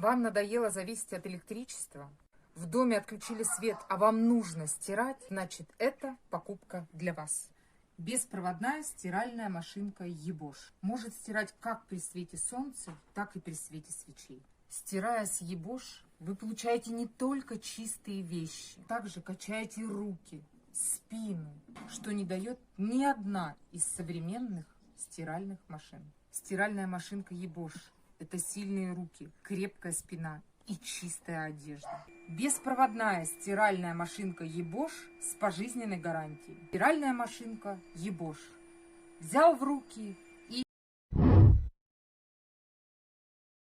Вам надоело зависеть от электричества? В доме отключили свет, а вам нужно стирать? Значит, это покупка для вас. Беспроводная стиральная машинка Ебош. Может стирать как при свете солнца, так и при свете свечей. Стирая с Ебош, вы получаете не только чистые вещи, также качаете руки, спину, что не дает ни одна из современных стиральных машин. Стиральная машинка Ебош – это сильные руки, крепкая спина и чистая одежда. Беспроводная стиральная машинка Ебош с пожизненной гарантией. Стиральная машинка Ебош. Взял в руки